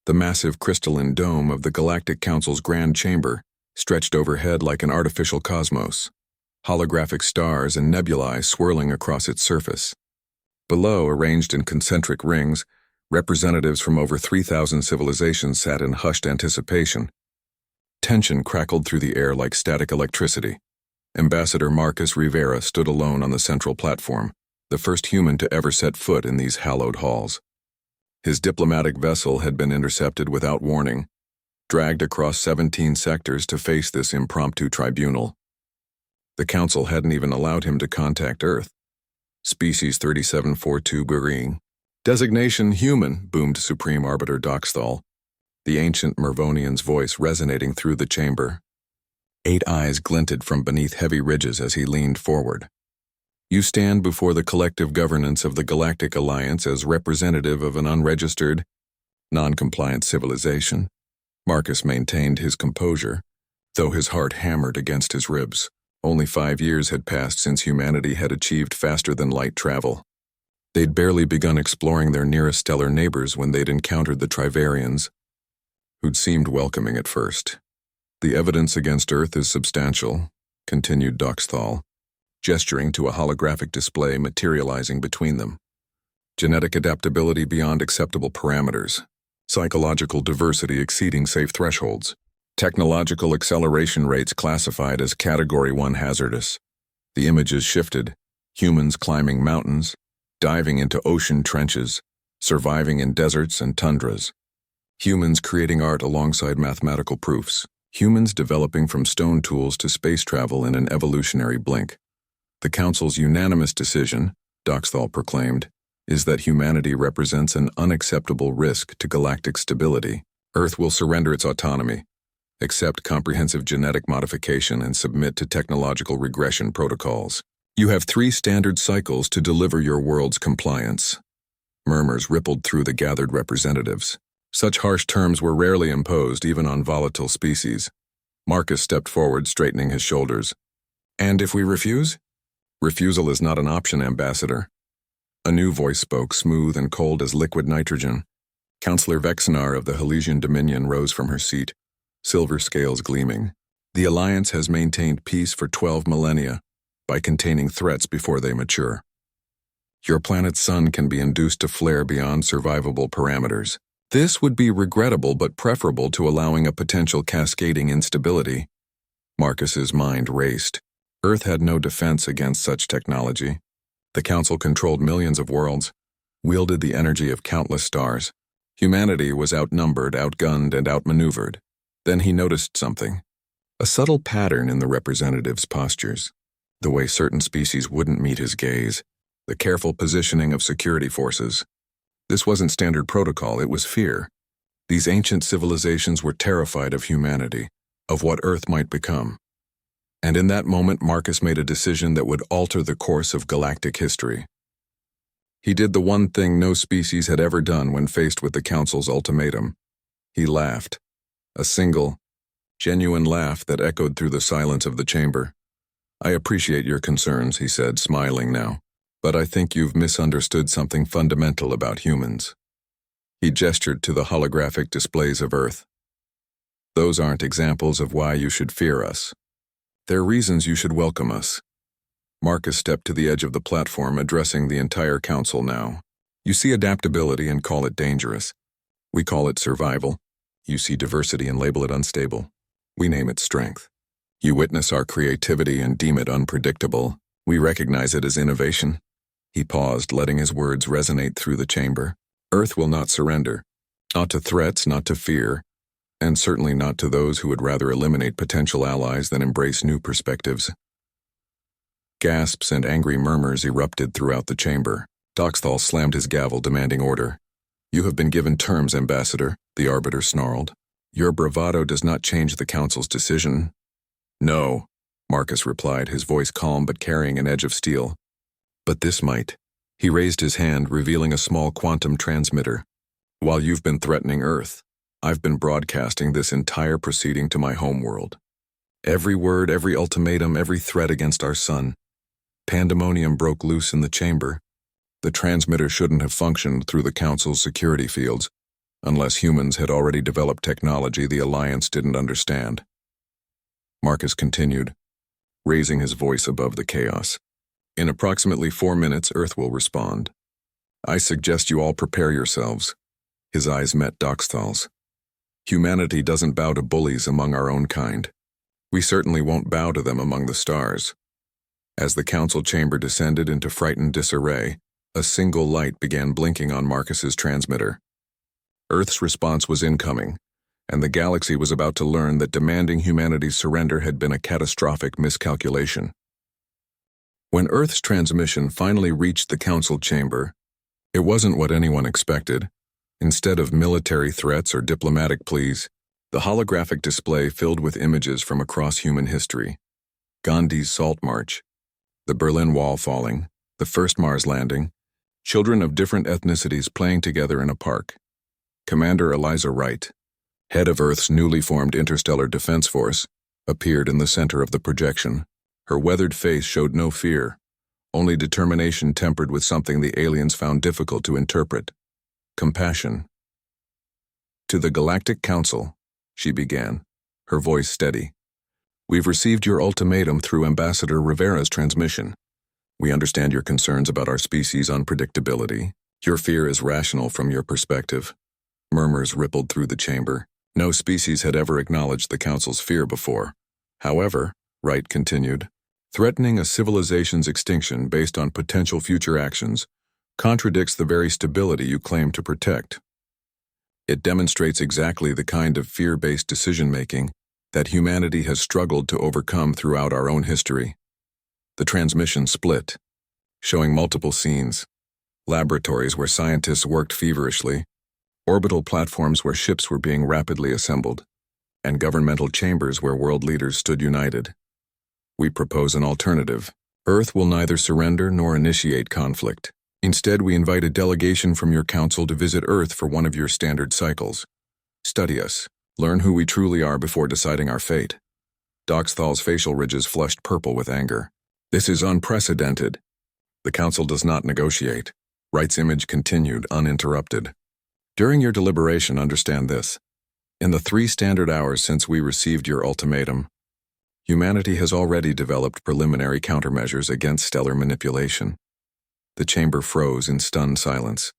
The massive crystalline dome of the Galactic Council's Grand Chamber stretched overhead like an artificial cosmos, holographic stars and nebulae swirling across its surface. Below, arranged in concentric rings, representatives from over 3,000 civilizations sat in hushed anticipation. Tension crackled through the air like static electricity. Ambassador Marcus Rivera stood alone on the central platform, the first human to ever set foot in these hallowed halls. His diplomatic vessel had been intercepted without warning, dragged across 17 sectors to face this impromptu tribunal. The Council hadn't even allowed him to contact Earth. Species 3742 Guring. Designation human, boomed Supreme Arbiter Doxthal, the ancient Mervonian's voice resonating through the chamber. 8 eyes glinted from beneath heavy ridges as he leaned forward. You stand before the collective governance of the Galactic Alliance as representative of an unregistered, non-compliant civilization. Marcus maintained his composure, though his heart hammered against his ribs. Only 5 years had passed since humanity had achieved faster-than-light travel. They'd barely begun exploring their nearest stellar neighbors when they'd encountered the Trivarians, who'd seemed welcoming at first. The evidence against Earth is substantial, continued Doxthal, gesturing to a holographic display materializing between them. Genetic adaptability beyond acceptable parameters, psychological diversity exceeding safe thresholds, technological acceleration rates classified as Category 1 hazardous. The images shifted, humans climbing mountains, diving into ocean trenches, surviving in deserts and tundras. Humans creating art alongside mathematical proofs. Humans developing from stone tools to space travel in an evolutionary blink. The Council's unanimous decision, Doxthal proclaimed, is that humanity represents an unacceptable risk to galactic stability. Earth will surrender its autonomy, accept comprehensive genetic modification, and submit to technological regression protocols. You have 3 standard cycles to deliver your world's compliance. Murmurs rippled through the gathered representatives. Such harsh terms were rarely imposed even on volatile species. Marcus stepped forward, straightening his shoulders. And if we refuse? Refusal is not an option, Ambassador. A new voice spoke, smooth and cold as liquid nitrogen. Councillor Vexenar of the Helesian Dominion rose from her seat, silver scales gleaming. The Alliance has maintained peace for 12 millennia by containing threats before they mature. Your planet's sun can be induced to flare beyond survivable parameters. This would be regrettable but preferable to allowing a potential cascading instability. Marcus's mind raced. Earth had no defense against such technology. The Council controlled millions of worlds, wielded the energy of countless stars. Humanity was outnumbered, outgunned, and outmaneuvered. Then he noticed something. A subtle pattern in the representatives' postures. The way certain species wouldn't meet his gaze. The careful positioning of security forces. This wasn't standard protocol, it was fear. These ancient civilizations were terrified of humanity, of what Earth might become. And in that moment, Marcus made a decision that would alter the course of galactic history. He did the one thing no species had ever done when faced with the Council's ultimatum. He laughed. A single, genuine laugh that echoed through the silence of the chamber. I appreciate your concerns, he said, smiling now. But I think you've misunderstood something fundamental about humans. He gestured to the holographic displays of Earth. Those aren't examples of why you should fear us. They're reasons you should welcome us. Marcus stepped to the edge of the platform, addressing the entire Council now. You see adaptability and call it dangerous. We call it survival. You see diversity and label it unstable. We name it strength. You witness our creativity and deem it unpredictable. We recognize it as innovation. He paused, letting his words resonate through the chamber. Earth will not surrender. Not to threats, not to fear, and certainly not to those who would rather eliminate potential allies than embrace new perspectives. Gasps and angry murmurs erupted throughout the chamber. Doxthal slammed his gavel, demanding order. You have been given terms, Ambassador, the Arbiter snarled. Your bravado does not change the Council's decision. No, Marcus replied, his voice calm but carrying an edge of steel. But this might. He raised his hand, revealing a small quantum transmitter. While you've been threatening Earth, I've been broadcasting this entire proceeding to my homeworld. Every word, every ultimatum, every threat against our sun. Pandemonium broke loose in the chamber. The transmitter shouldn't have functioned through the Council's security fields. unless humans had already developed technology the Alliance didn't understand. Marcus continued, raising his voice above the chaos. In approximately 4 minutes, Earth will respond. I suggest you all prepare yourselves. His eyes met Doxthal's. Humanity doesn't bow to bullies among our own kind. We certainly won't bow to them among the stars. As the council chamber descended into frightened disarray, a single light began blinking on Marcus's transmitter. Earth's response was incoming, and the galaxy was about to learn that demanding humanity's surrender had been a catastrophic miscalculation. When Earth's transmission finally reached the council chamber, it wasn't what anyone expected. Instead of military threats or diplomatic pleas, the holographic display filled with images from across human history. Gandhi's Salt March, the Berlin Wall falling, the first Mars landing, children of different ethnicities playing together in a park. Commander Eliza Wright, head of Earth's newly formed Interstellar Defense Force, appeared in the center of the projection. Her weathered face showed no fear, only determination tempered with something the aliens found difficult to interpret: compassion. To the Galactic Council, she began, her voice steady. We've received your ultimatum through Ambassador Rivera's transmission. We understand your concerns about our species' unpredictability. Your fear is rational from your perspective. Murmurs rippled through the chamber. No species had ever acknowledged the Council's fear before. However, Wright continued, threatening a civilization's extinction based on potential future actions contradicts the very stability you claim to protect. It demonstrates exactly the kind of fear-based decision-making that humanity has struggled to overcome throughout our own history. The transmission split, showing multiple scenes: laboratories where scientists worked feverishly, orbital platforms where ships were being rapidly assembled, and governmental chambers where world leaders stood united. We propose an alternative. Earth will neither surrender nor initiate conflict. Instead, we invite a delegation from your council to visit Earth for one of your standard cycles. Study us. Learn who we truly are before deciding our fate. Doxthal's facial ridges flushed purple with anger. This is unprecedented. The council does not negotiate. Wright's image continued, uninterrupted. During your deliberation, understand this. In the 3 standard hours since we received your ultimatum, humanity has already developed preliminary countermeasures against stellar manipulation. The chamber froze in stunned silence.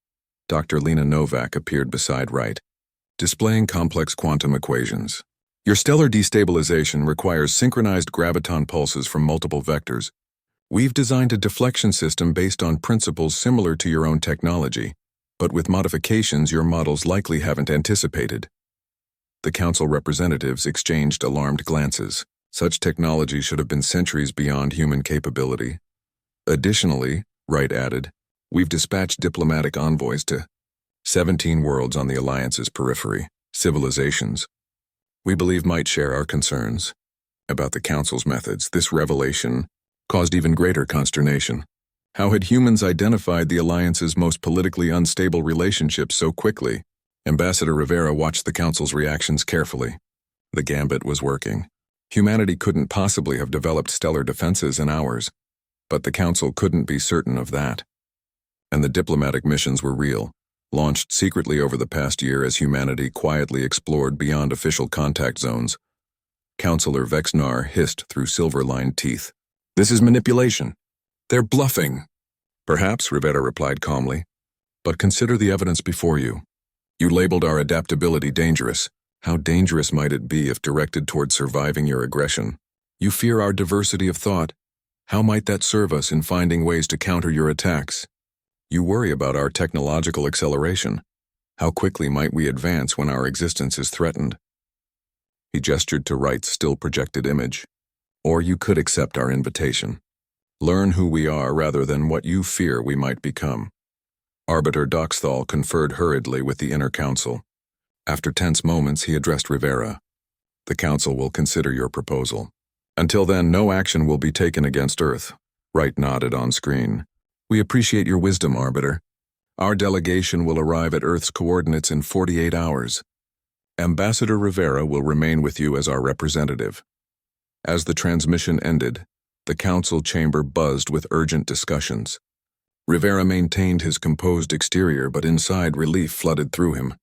Dr. Lena Novak appeared beside Wright, displaying complex quantum equations. Your stellar destabilization requires synchronized graviton pulses from multiple vectors. We've designed a deflection system based on principles similar to your own technology, but with modifications your models likely haven't anticipated. The council representatives exchanged alarmed glances. Such technology should have been centuries beyond human capability. Additionally, Wright added, we've dispatched diplomatic envoys to 17 worlds on the Alliance's periphery, civilizations. We believe might share our concerns about the Council's methods. This revelation caused even greater consternation. How had humans identified the Alliance's most politically unstable relationships so quickly? Ambassador Rivera watched the Council's reactions carefully. The gambit was working. Humanity couldn't possibly have developed stellar defenses in hours, but the Council couldn't be certain of that. And the diplomatic missions were real, launched secretly over the past year as humanity quietly explored beyond official contact zones. Counselor Vexnar hissed through silver-lined teeth. This is manipulation. They're bluffing. Perhaps, Rivera replied calmly, but consider the evidence before you. You labeled our adaptability dangerous. How dangerous might it be if directed toward surviving your aggression? You fear our diversity of thought. How might that serve us in finding ways to counter your attacks? You worry about our technological acceleration. How quickly might we advance when our existence is threatened? He gestured to Wright's still projected image. Or you could accept our invitation. Learn who we are rather than what you fear we might become. Arbiter Doxthal conferred hurriedly with the inner council. After tense moments, he addressed Rivera. The council will consider your proposal. Until then, no action will be taken against Earth. Wright nodded on screen. We appreciate your wisdom, Arbiter. Our delegation will arrive at Earth's coordinates in 48 hours. Ambassador Rivera will remain with you as our representative. As the transmission ended, the council chamber buzzed with urgent discussions. Rivera maintained his composed exterior, but inside relief flooded through him.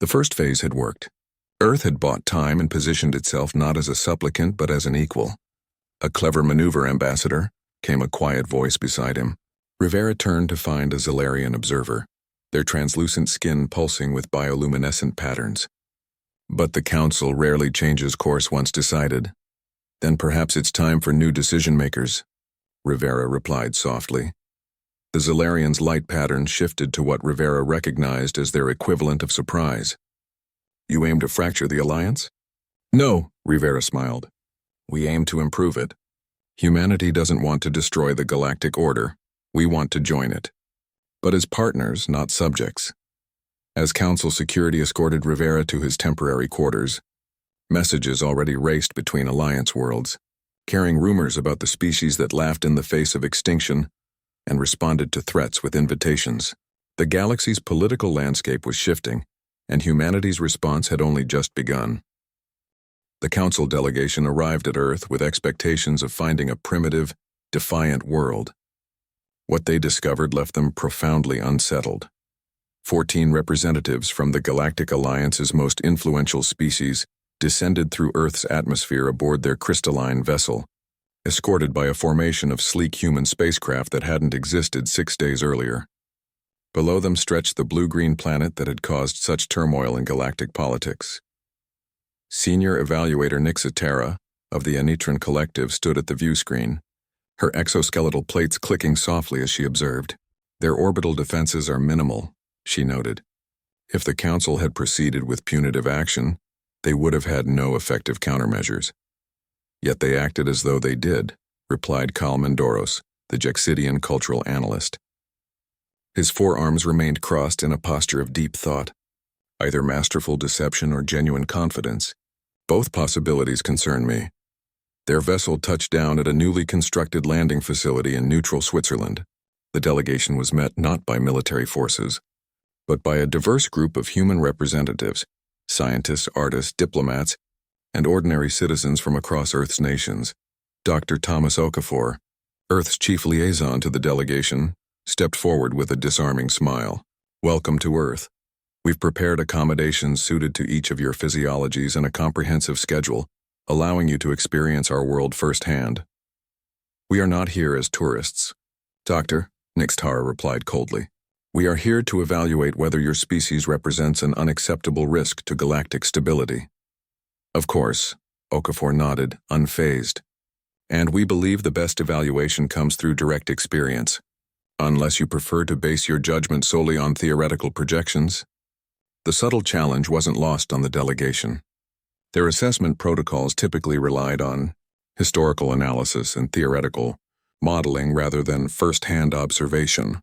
The first phase had worked. Earth had bought time and positioned itself not as a supplicant but as an equal. "A clever maneuver, Ambassador," came a quiet voice beside him. Rivera turned to find a Zalarian observer, their translucent skin pulsing with bioluminescent patterns. "But the Council rarely changes course once decided. Then perhaps it's time for new decision-makers," Rivera replied softly. The Zalarian's light patterns shifted to what Rivera recognized as their equivalent of surprise. "You aim to fracture the Alliance?" "No," Rivera smiled. "We aim to improve it. Humanity doesn't want to destroy the Galactic Order. We want to join it. But as partners, not subjects." As Council security escorted Rivera to his temporary quarters, messages already raced between Alliance worlds, carrying rumors about the species that laughed in the face of extinction and responded to threats with invitations. The galaxy's political landscape was shifting, and humanity's response had only just begun. The Council delegation arrived at Earth with expectations of finding a primitive, defiant world. What they discovered left them profoundly unsettled. 14 representatives from the Galactic Alliance's most influential species descended through Earth's atmosphere aboard their crystalline vessel, escorted by a formation of sleek human spacecraft that hadn't existed 6 days earlier. Below them stretched the blue-green planet that had caused such turmoil in galactic politics. Senior Evaluator Nixitara of the Anitran Collective stood at the view screen, her exoskeletal plates clicking softly as she observed. "Their orbital defenses are minimal," she noted. "If the Council had proceeded with punitive action, they would have had no effective countermeasures. Yet they acted as though they did," replied Kal Mendoros, the Jexidian cultural analyst. His forearms remained crossed in a posture of deep thought. Either masterful deception or genuine confidence. Both possibilities concern me. Their vessel touched down at a newly constructed landing facility in neutral Switzerland. The delegation was met not by military forces, but by a diverse group of human representatives, scientists, artists, diplomats, and ordinary citizens from across Earth's nations. Dr. Thomas Okafor, Earth's chief liaison to the delegation, stepped forward with a disarming smile. "Welcome to Earth. We've prepared accommodations suited to each of your physiologies and a comprehensive schedule, allowing you to experience our world firsthand. We are not here as tourists." "Doctor," Nixitara replied coldly, "we are here to evaluate whether your species represents an unacceptable risk to galactic stability." "Of course," Okafor nodded, unfazed. "And we believe the best evaluation comes through direct experience, unless you prefer to base your judgment solely on theoretical projections." The subtle challenge wasn't lost on the delegation. Their assessment protocols typically relied on historical analysis and theoretical modeling rather than first-hand observation.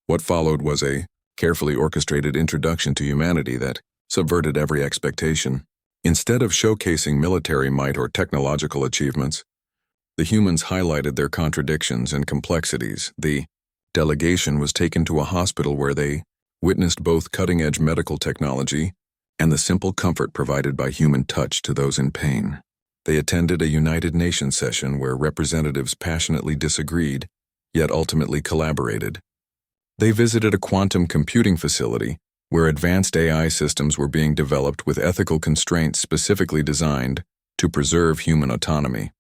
What followed was a carefully orchestrated introduction to humanity that subverted every expectation. Instead of showcasing military might or technological achievements, the humans highlighted their contradictions and complexities. The delegation was taken to a hospital where they witnessed both cutting-edge medical technology and the simple comfort provided by human touch to those in pain. They attended a United Nations session where representatives passionately disagreed, yet ultimately collaborated. They visited a quantum computing facility where advanced AI systems were being developed with ethical constraints specifically designed to preserve human autonomy.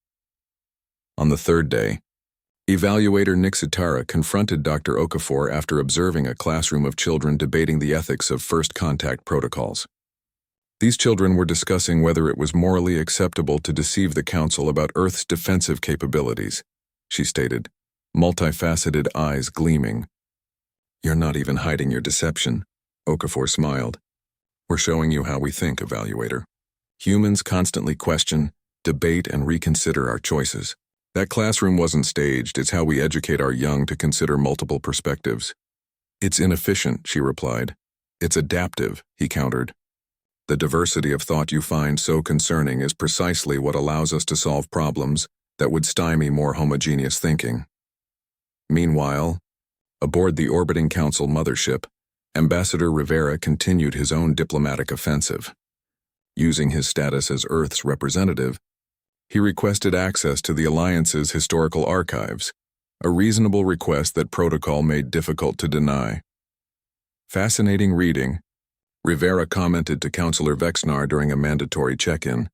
On the third day, Evaluator Nixitara confronted Dr. Okafor after observing a classroom of children debating the ethics of first contact protocols. These children were discussing whether it was morally acceptable to deceive the Council about Earth's defensive capabilities, she stated, multifaceted eyes gleaming. "You're not even hiding your deception," Okafor smiled. "We're showing you how we think, Evaluator. Humans constantly question, debate, and reconsider our choices. That classroom wasn't staged, it's how we educate our young to consider multiple perspectives." "It's inefficient," she replied. "It's adaptive," he countered. "The diversity of thought you find so concerning is precisely what allows us to solve problems that would stymie more homogeneous thinking." Meanwhile, aboard the orbiting Council mothership, Ambassador Rivera continued his own diplomatic offensive. Using his status as Earth's representative, he requested access to the Alliance's historical archives, a reasonable request that protocol made difficult to deny. Fascinating reading, Rivera commented to Counselor Vexnar during a mandatory check-in.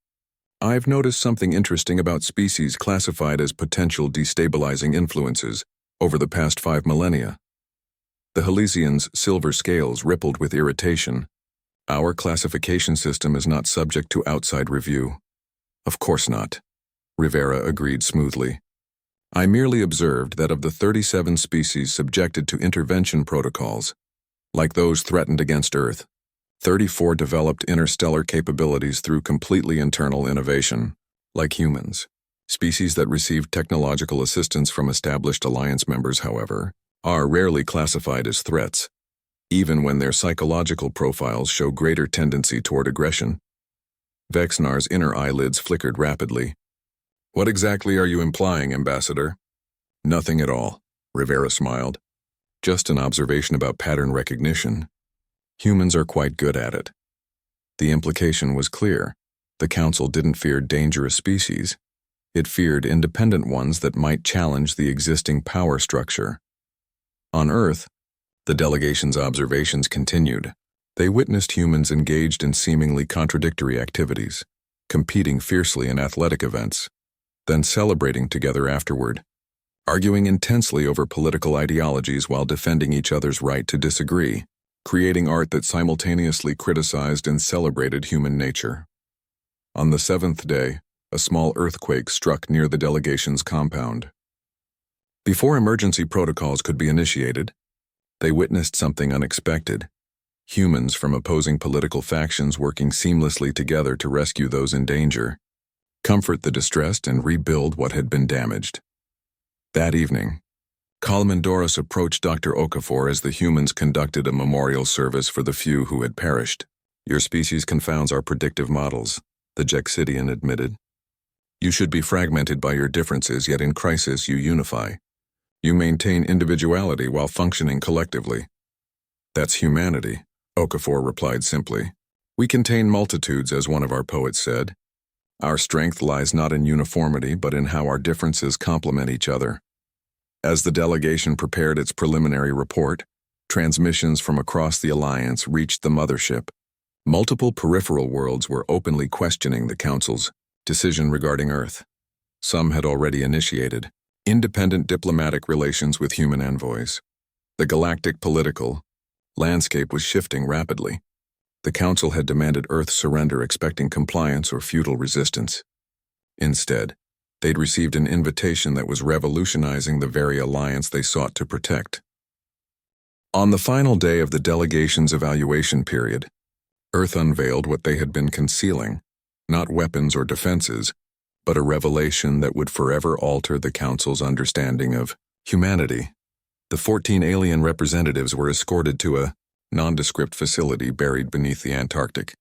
I've noticed something interesting about species classified as potential destabilizing influences over the past 5 millennia. The Halesians' silver scales rippled with irritation. Our classification system is not subject to outside review. Of course not, Rivera agreed smoothly. I merely observed that of the 37 species subjected to intervention protocols, like those threatened against Earth, 34 developed interstellar capabilities through completely internal innovation, like humans. Species that received technological assistance from established alliance members, however, are rarely classified as threats, even when their psychological profiles show greater tendency toward aggression. Vexnar's inner eyelids flickered rapidly. What exactly are you implying, Ambassador? Nothing at all, Rivera smiled. Just an observation about pattern recognition. Humans are quite good at it. The implication was clear. The Council didn't fear dangerous species. It feared independent ones that might challenge the existing power structure. On Earth, the delegation's observations continued. They witnessed humans engaged in seemingly contradictory activities, competing fiercely in athletic events, then celebrating together afterward, arguing intensely over political ideologies while defending each other's right to disagree, creating art that simultaneously criticized and celebrated human nature. On the 7th day, a small earthquake struck near the delegation's compound. Before emergency protocols could be initiated, they witnessed something unexpected. Humans from opposing political factions working seamlessly together to rescue those in danger, comfort the distressed, and rebuild what had been damaged. That evening, Kalmandoros approached Dr. Okafor as the humans conducted a memorial service for the few who had perished. Your species confounds our predictive models, the Jexidian admitted. You should be fragmented by your differences, yet in crisis you unify. You maintain individuality while functioning collectively. That's humanity, Okafor replied simply. We contain multitudes, as one of our poets said. Our strength lies not in uniformity, but in how our differences complement each other. As the delegation prepared its preliminary report, transmissions from across the Alliance reached the mothership. Multiple peripheral worlds were openly questioning the Council's decision regarding Earth. Some had already initiated independent diplomatic relations with human envoys. The galactic political landscape was shifting rapidly. The Council had demanded Earth's surrender, expecting compliance or futile resistance. Instead, they'd received an invitation that was revolutionizing the very alliance they sought to protect. On the final day of the delegation's evaluation period, Earth unveiled what they had been concealing, not weapons or defenses, but a revelation that would forever alter the Council's understanding of humanity. The 14 alien representatives were escorted to a nondescript facility buried beneath the Antarctic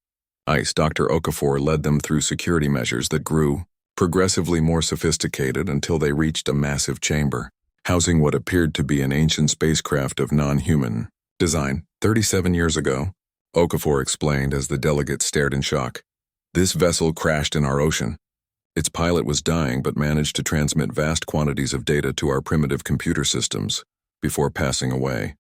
ice. Dr. Okafor led them through security measures that grew progressively more sophisticated until they reached a massive chamber, housing what appeared to be an ancient spacecraft of non-human design. 37 years ago, Okafor explained as the delegates stared in shock. This vessel crashed in our ocean. Its pilot was dying but managed to transmit vast quantities of data to our primitive computer systems before passing away.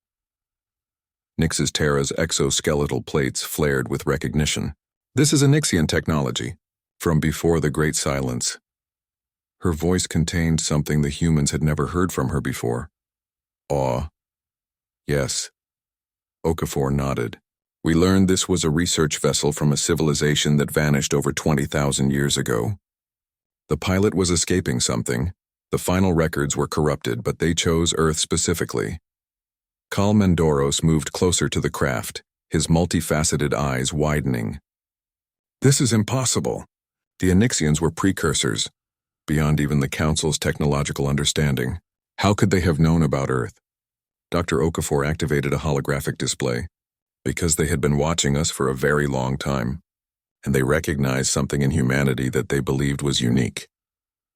Nix's Terra's exoskeletal plates flared with recognition. This is a Nixian technology, from before the Great Silence. Her voice contained something the humans had never heard from her before. Awe. Yes. Okafor nodded. We learned this was a research vessel from a civilization that vanished over 20,000 years ago. The pilot was escaping something. The final records were corrupted, but they chose Earth specifically. Kalmandoros moved closer to the craft, his multifaceted eyes widening. This is impossible. The Onyxians were precursors, beyond even the Council's technological understanding. How could they have known about Earth? Dr. Okafor activated a holographic display. Because they had been watching us for a very long time, and they recognized something in humanity that they believed was unique.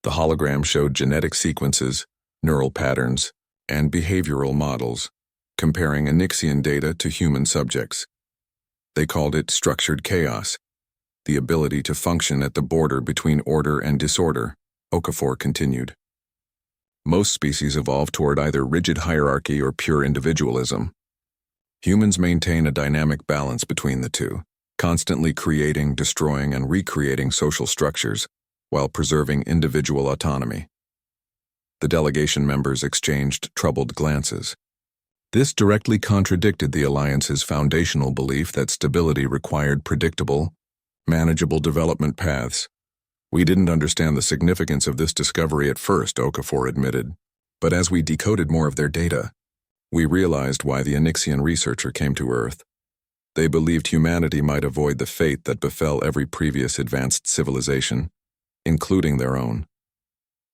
The hologram showed genetic sequences, neural patterns, and behavioral models, comparing Onyxian data to human subjects. They called it structured chaos, the ability to function at the border between order and disorder, Okafor continued. Most species evolve toward either rigid hierarchy or pure individualism. Humans maintain a dynamic balance between the two, constantly creating, destroying, and recreating social structures while preserving individual autonomy. The delegation members exchanged troubled glances. This directly contradicted the Alliance's foundational belief that stability required predictable, manageable development paths. We didn't understand the significance of this discovery at first, Okafor admitted, but as we decoded more of their data, we realized why the Onyxian researcher came to Earth. They believed humanity might avoid the fate that befell every previous advanced civilization, including their own.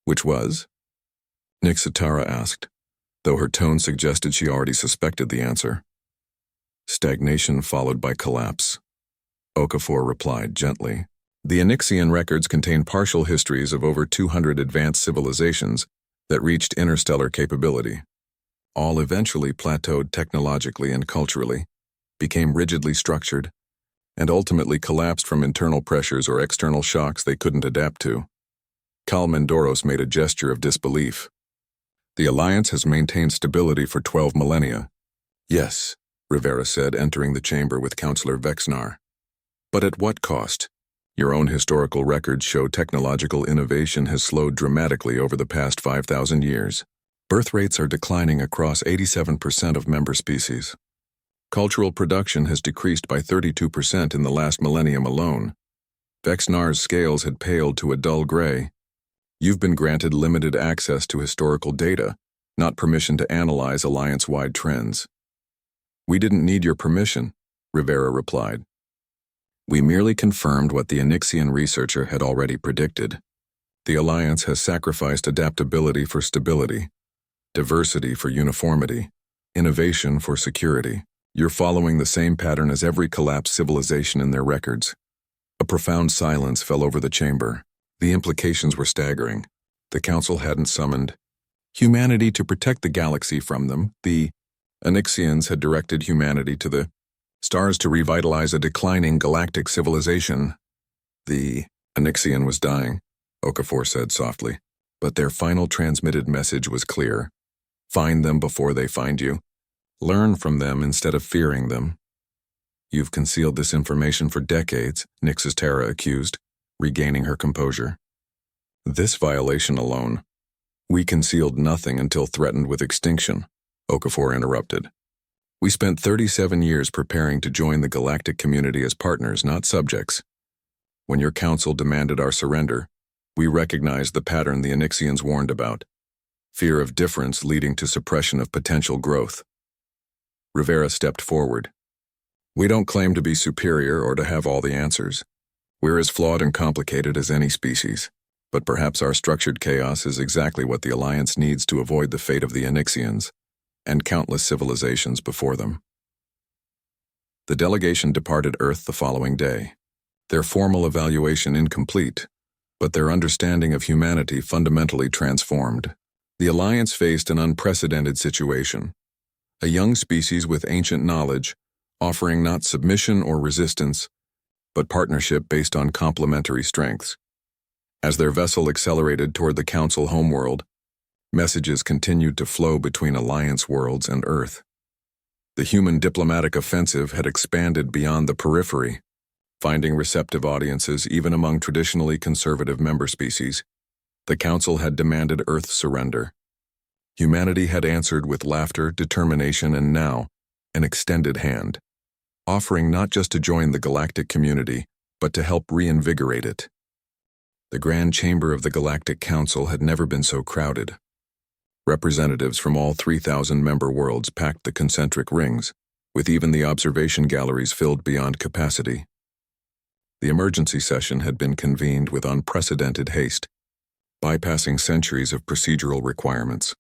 Which was? Nixitara asked, though her tone suggested she already suspected the answer. Stagnation followed by collapse. Okafor replied gently. The Onyxian records contain partial histories of over 200 advanced civilizations that reached interstellar capability. All eventually plateaued technologically and culturally, became rigidly structured, and ultimately collapsed from internal pressures or external shocks they couldn't adapt to. Kalmendoros made a gesture of disbelief. The Alliance has maintained stability for 12 millennia. Yes, Rivera said, entering the chamber with Counselor Vexnar. But at what cost? Your own historical records show technological innovation has slowed dramatically over the past 5,000 years. Birth rates are declining across 87% of member species. Cultural production has decreased by 32% in the last millennium alone. Vexnar's scales had paled to a dull gray. You've been granted limited access to historical data, not permission to analyze Alliance-wide trends. We didn't need your permission, Rivera replied. We merely confirmed what the Onyxian researcher had already predicted. The Alliance has sacrificed adaptability for stability, diversity for uniformity, innovation for security. You're following the same pattern as every collapsed civilization in their records. A profound silence fell over the chamber. The implications were staggering. The Council hadn't summoned humanity to protect the galaxy from them. The Onyxians had directed humanity to the stars to revitalize a declining galactic civilization. The Onyxian was dying, Okafor said softly, but their final transmitted message was clear. Find them before they find you. Learn from them instead of fearing them. You've concealed this information for decades, Nixitara accused, regaining her composure. This violation alone. We concealed nothing until threatened with extinction, Okafor interrupted. We spent 37 years preparing to join the galactic community as partners, not subjects. When your council demanded our surrender, we recognized the pattern the Onyxians warned about. Fear of difference leading to suppression of potential growth. Rivera stepped forward. We don't claim to be superior or to have all the answers. We're as flawed and complicated as any species, but perhaps our structured chaos is exactly what the Alliance needs to avoid the fate of the Onyxians and countless civilizations before them. The delegation departed Earth the following day, their formal evaluation incomplete, but their understanding of humanity fundamentally transformed. The Alliance faced an unprecedented situation. A young species with ancient knowledge, offering not submission or resistance, but partnership based on complementary strengths. As their vessel accelerated toward the Council homeworld, messages continued to flow between Alliance worlds and Earth. The human diplomatic offensive had expanded beyond the periphery, finding receptive audiences even among traditionally conservative member species. The Council had demanded Earth's surrender. Humanity had answered with laughter, determination, and now, an extended hand, offering not just to join the galactic community, but to help reinvigorate it. The Grand Chamber of the Galactic Council had never been so crowded. Representatives from all 3,000 member worlds packed the concentric rings, with even the observation galleries filled beyond capacity. The emergency session had been convened with unprecedented haste, bypassing centuries of procedural requirements.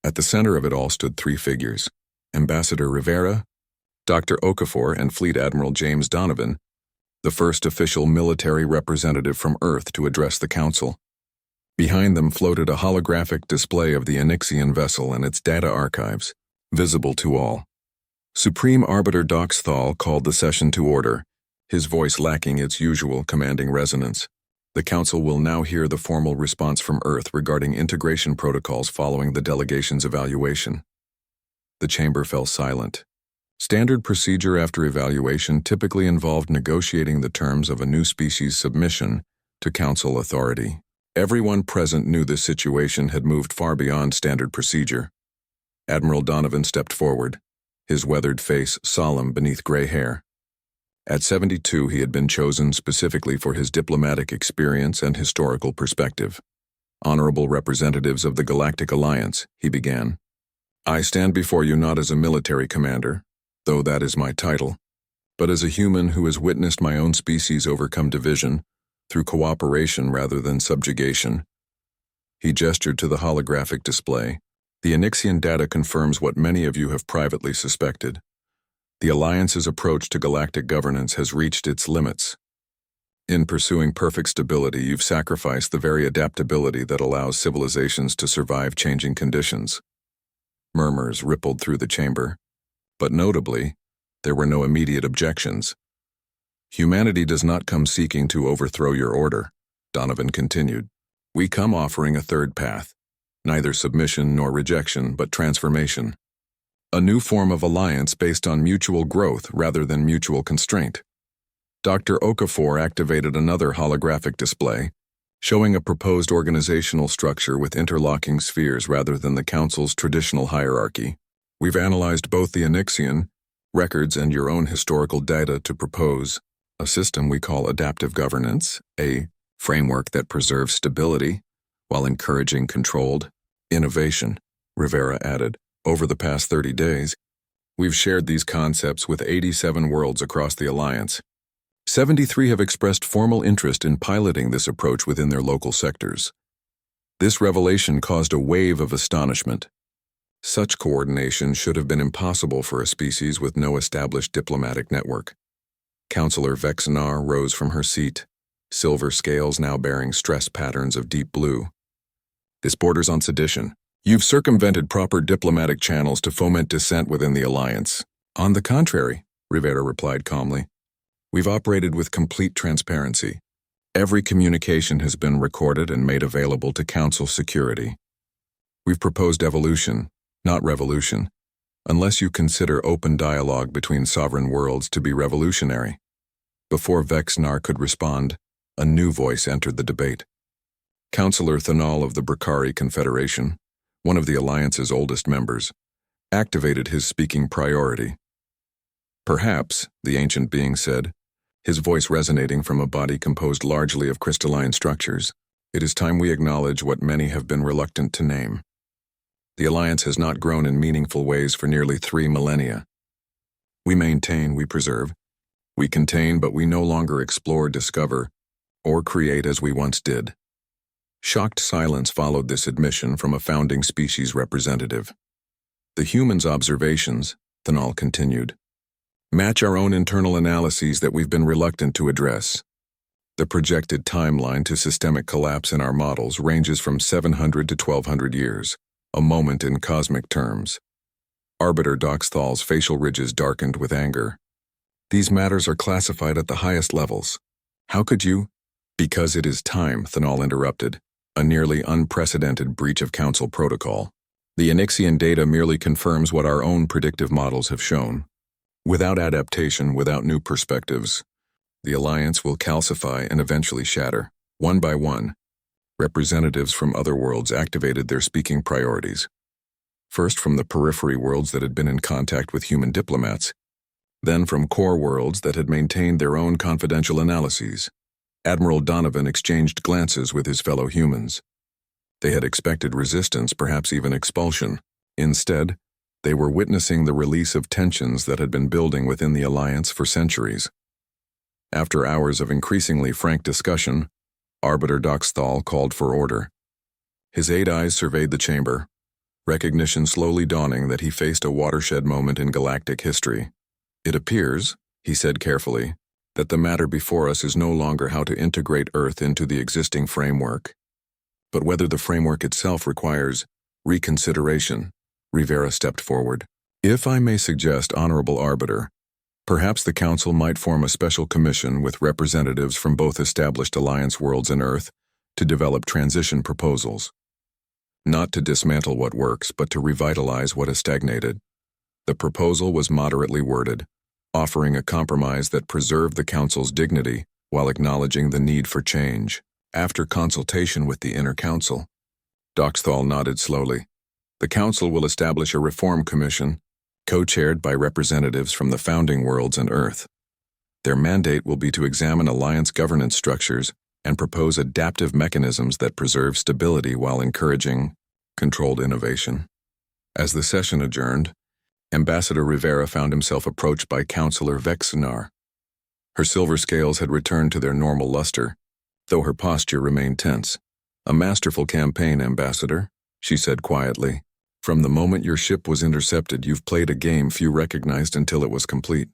At the center of it all stood three figures: Ambassador Rivera, Dr. Okafor, and Fleet Admiral James Donovan, the first official military representative from Earth to address the Council. Behind them floated a holographic display of the Onyxian vessel and its data archives, visible to all. Supreme Arbiter Doxthal called the session to order, his voice lacking its usual commanding resonance. The Council will now hear the formal response from Earth regarding integration protocols following the delegation's evaluation. The chamber fell silent, Standard procedure after evaluation typically involved negotiating the terms of a new species submission to Council authority. Everyone present knew this situation had moved far beyond standard procedure. Admiral Donovan stepped forward, his weathered face solemn beneath gray hair. At 72, he had been chosen specifically for his diplomatic experience and historical perspective. Honorable representatives of the Galactic Alliance, he began. I stand before you not as a military commander, though that is my title, but as a human who has witnessed my own species overcome division through cooperation rather than subjugation. He gestured to the holographic display. The Onyxian data confirms what many of you have privately suspected. The Alliance's approach to galactic governance has reached its limits. In pursuing perfect stability, you've sacrificed the very adaptability that allows civilizations to survive changing conditions. Murmurs rippled through the chamber, but notably, there were no immediate objections. Humanity does not come seeking to overthrow your order, Donovan continued. We come offering a third path, neither submission nor rejection, but transformation. A new form of alliance based on mutual growth rather than mutual constraint. Dr. Okafor activated another holographic display, showing a proposed organizational structure with interlocking spheres rather than the Council's traditional hierarchy. We've analyzed both the Onyxian records and your own historical data to propose a system we call adaptive governance, a framework that preserves stability while encouraging controlled innovation, Rivera added. Over the past 30 days, we've shared these concepts with 87 worlds across the Alliance. 73 have expressed formal interest in piloting this approach within their local sectors. This revelation caused a wave of astonishment. Such coordination should have been impossible for a species with no established diplomatic network. Counselor Vexenar rose from her seat, silver scales now bearing stress patterns of deep blue. This borders on sedition. You've circumvented proper diplomatic channels to foment dissent within the Alliance. On the contrary, Rivera replied calmly. We've operated with complete transparency. Every communication has been recorded and made available to Council security. We've proposed evolution, not revolution, unless you consider open dialogue between sovereign worlds to be revolutionary. Before Vexenar could respond, a new voice entered the debate. Counselor Thanal of the Bracari Confederation, one of the Alliance's oldest members, activated his speaking priority. Perhaps, the ancient being said, his voice resonating from a body composed largely of crystalline structures, it is time we acknowledge what many have been reluctant to name. The Alliance has not grown in meaningful ways for nearly 3 millennia. We maintain, we preserve. We contain, but we no longer explore, discover, or create as we once did. Shocked silence followed this admission from a founding species representative. The humans' observations, Thanal continued, match our own internal analyses that we've been reluctant to address. The projected timeline to systemic collapse in our models ranges from 700 to 1200 years, a moment in cosmic terms. Arbiter Doxthal's facial ridges darkened with anger. These matters are classified at the highest levels. How could you? Because it is time, Thanal interrupted, a nearly unprecedented breach of Council protocol. The Onyxian data merely confirms what our own predictive models have shown. Without adaptation, without new perspectives, the Alliance will calcify and eventually shatter. One by one, representatives from other worlds activated their speaking priorities. First from the periphery worlds that had been in contact with human diplomats, then from core worlds that had maintained their own confidential analyses. Admiral Donovan exchanged glances with his fellow humans. They had expected resistance, perhaps even expulsion. Instead, they were witnessing the release of tensions that had been building within the Alliance for centuries. After hours of increasingly frank discussion, Arbiter Doxthal called for order. His 8 eyes surveyed the chamber, recognition slowly dawning that he faced a watershed moment in galactic history. It appears, he said carefully, that the matter before us is no longer how to integrate Earth into the existing framework, but whether the framework itself requires reconsideration. Rivera stepped forward. If I may suggest, Honorable Arbiter, perhaps the Council might form a special commission with representatives from both established Alliance worlds and Earth to develop transition proposals. Not to dismantle what works, but to revitalize what has stagnated. The proposal was moderately worded, offering a compromise that preserved the Council's dignity while acknowledging the need for change. After consultation with the Inner Council, Doxthal nodded slowly. The Council will establish a reform commission, co-chaired by representatives from the founding worlds and Earth. Their mandate will be to examine Alliance governance structures and propose adaptive mechanisms that preserve stability while encouraging controlled innovation. As the session adjourned, Ambassador Rivera found himself approached by Councillor Vexenar. Her silver scales had returned to their normal luster, though her posture remained tense. "A masterful campaign, Ambassador," she said quietly. "From the moment your ship was intercepted, you've played a game few recognized until it was complete."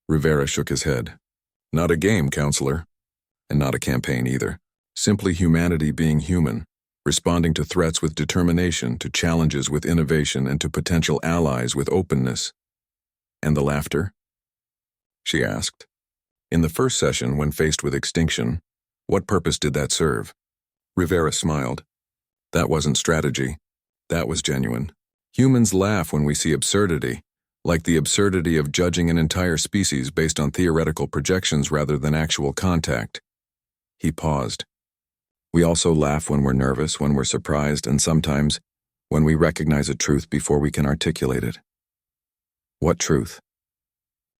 Rivera shook his head. "Not a game, Counselor. And not a campaign either. Simply humanity being human, responding to threats with determination, to challenges with innovation, and to potential allies with openness." "And the laughter?" she asked. "In the first session, when faced with extinction, what purpose did that serve?" Rivera smiled. "That wasn't strategy. That was genuine. Humans laugh when we see absurdity, like the absurdity of judging an entire species based on theoretical projections rather than actual contact." He paused. "We also laugh when we're nervous, when we're surprised, and sometimes when we recognize a truth before we can articulate it." "What truth?"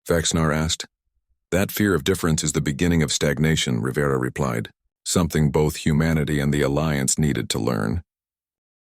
Vexenar asked. "That fear of difference is the beginning of stagnation," Rivera replied. "Something both humanity and the Alliance needed to learn.